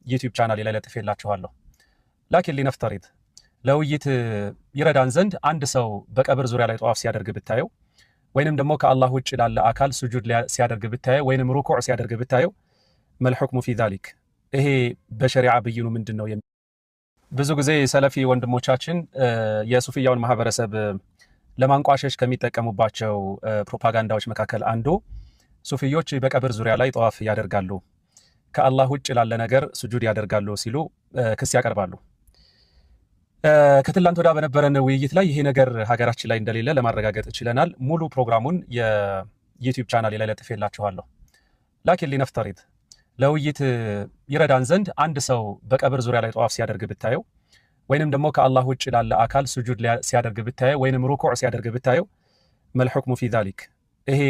ዩቲዩብ ቻናሌ ላይ ለጥፌላችኋለሁ። ላኪን ሊነፍተሪድ ለውይይት ይረዳን ዘንድ አንድ ሰው በቀብር ዙሪያ ላይ ጠዋፍ ሲያደርግ ብታየው ወይንም ደግሞ ከአላህ ውጭ ላለ አካል ሱጁድ ሲያደርግ ብታየው ወይንም ሩኩዕ ሲያደርግ ብታየው መልሑክሙ ፊ ዛሊክ ይሄ በሸሪዓ ብይኑ ምንድነው? ብዙ ጊዜ ሰለፊ ወንድሞቻችን የሱፊያውን ማህበረሰብ ለማንቋሸሽ ከሚጠቀሙባቸው ፕሮፓጋንዳዎች መካከል አንዱ ሱፊዮች በቀብር ዙሪያ ላይ ጠዋፍ ያደርጋሉ፣ ከአላህ ውጭ ላለ ነገር ሱጁድ ያደርጋሉ ሲሉ ክስ ያቀርባሉ። ከትላንት ወዲያ በነበረን ውይይት ላይ ይሄ ነገር ሀገራችን ላይ እንደሌለ ለማረጋገጥ ችለናል። ሙሉ ፕሮግራሙን የዩቲዩብ ቻናሌ ላይ ለጥፌላችኋለሁ። ላኪን ሊነፍተሪድ ለውይይት ይረዳን ዘንድ አንድ ሰው በቀብር ዙሪያ ላይ ጠዋፍ ሲያደርግ ብታየው ወይንም ደግሞ ከአላህ ውጭ ላለ አካል ሱጁድ ሲያደርግ ብታየው ወይንም ሩኩዕ ሲያደርግ ብታየው መልሑክሙ ፊ ዛሊክ ይሄ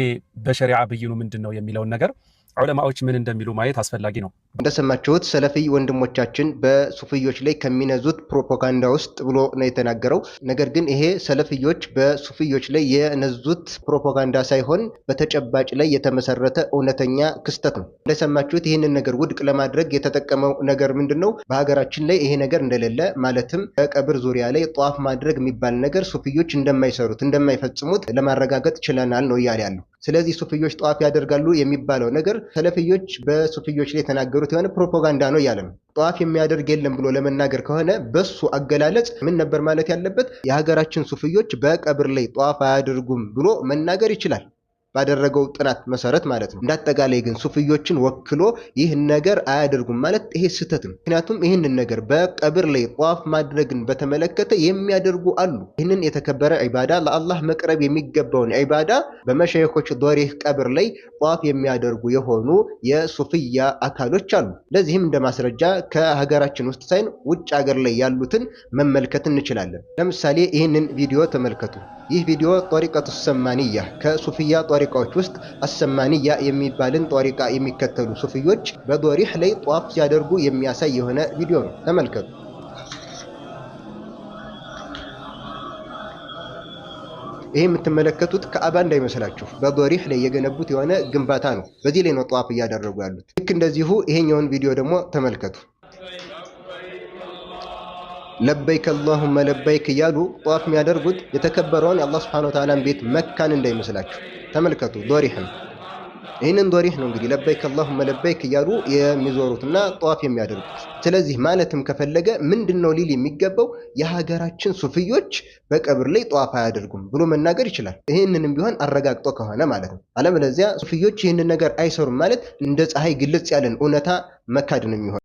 በሸሪዓ ብይኑ ምንድነው የሚለውን ነገር ዑለማዎች ምን እንደሚሉ ማየት አስፈላጊ ነው። እንደሰማችሁት ሰለፊ ወንድሞቻችን በሱፊዮች ላይ ከሚነዙት ፕሮፓጋንዳ ውስጥ ብሎ ነው የተናገረው። ነገር ግን ይሄ ሰለፊዮች በሱፊዮች ላይ የነዙት ፕሮፓጋንዳ ሳይሆን በተጨባጭ ላይ የተመሰረተ እውነተኛ ክስተት ነው። እንደሰማችሁት ይህንን ነገር ውድቅ ለማድረግ የተጠቀመው ነገር ምንድነው? በሀገራችን ላይ ይሄ ነገር እንደሌለ ማለትም በቀብር ዙሪያ ላይ ጧፍ ማድረግ የሚባል ነገር ሱፊዮች እንደማይሰሩት እንደማይፈጽሙት ለማረጋገጥ ችለናል ነው እያለ ያለው። ስለዚህ ሱፊዮች ጧፍ ያደርጋሉ የሚባለው ነገር ሰለፊዮች በሱፊዮች ላይ የተናገሩት የሆነ ፕሮፓጋንዳ ነው እያለ ነው። ጧፍ የሚያደርግ የለም ብሎ ለመናገር ከሆነ በሱ አገላለጽ ምን ነበር ማለት ያለበት? የሀገራችን ሱፊዮች በቀብር ላይ ጧፍ አያደርጉም ብሎ መናገር ይችላል፣ ባደረገው ጥናት መሰረት ማለት ነው። እንዳጠቃላይ ግን ሱፊዮችን ወክሎ ይህን ነገር አያደርጉም ማለት ይሄ ስህተት ነው። ምክንያቱም ይህንን ነገር በቀብር ላይ ጧፍ ማድረግን በተመለከተ የሚያደርጉ አሉ። ይህንን የተከበረ ዒባዳ ለአላህ መቅረብ የሚገባውን ዒባዳ በመሸይኾች ዶሪህ ቀብር ላይ ጧፍ የሚያደርጉ የሆኑ የሱፊያ አካሎች አሉ። ለዚህም እንደ ማስረጃ ከሀገራችን ውስጥ ሳይሆን ውጭ ሀገር ላይ ያሉትን መመልከት እንችላለን። ለምሳሌ ይህንን ቪዲዮ ተመልከቱ። ይህ ቪዲዮ ጦሪቀቱ ሰማንያ ከሱፊያ ጦሪቃዎች ውስጥ አሰማንያ የሚባልን ጦሪቃ የሚከተሉ ሱፊዮች በዶሪህ ላይ ጧፍ ሲያደርጉ የሚያሳይ የሆነ ቪዲዮ ነው። ተመልከቱ። ይህ የምትመለከቱት ከአባ እንዳይመስላችሁ በዶሪህ ላይ የገነቡት የሆነ ግንባታ ነው። በዚህ ላይ ነው ጧፍ እያደረጉ ያሉት። ልክ እንደዚሁ ይሄኛውን ቪዲዮ ደግሞ ተመልከቱ። ለበይክ አላሁመ ለበይክ እያሉ ጧፍ የሚያደርጉት የተከበረውን የአላህ ሱብሓነሁ ወተዓላን ቤት መካን እንዳይመስላችሁ። ተመልከቱ ዶሪህን። ይህንን ዶሪህ ነው እንግዲህ ለበይክ አላሁመ ለበይክ እያሉ የሚዞሩትና ጧፍ የሚያደርጉት። ስለዚህ ማለትም ከፈለገ ምንድነው ሊል የሚገባው? የሀገራችን ሱፊዮች በቀብር ላይ ጧፍ አያደርጉም ብሎ መናገር ይችላል። ይህንንም ቢሆን አረጋግጦ ከሆነ ማለት ነው። አለበለዚያ ሱፊዮች ይህንን ነገር አይሰሩም ማለት እንደ ፀሐይ ግልጽ ያለን እውነታ መካድ ነው የሚሆነው።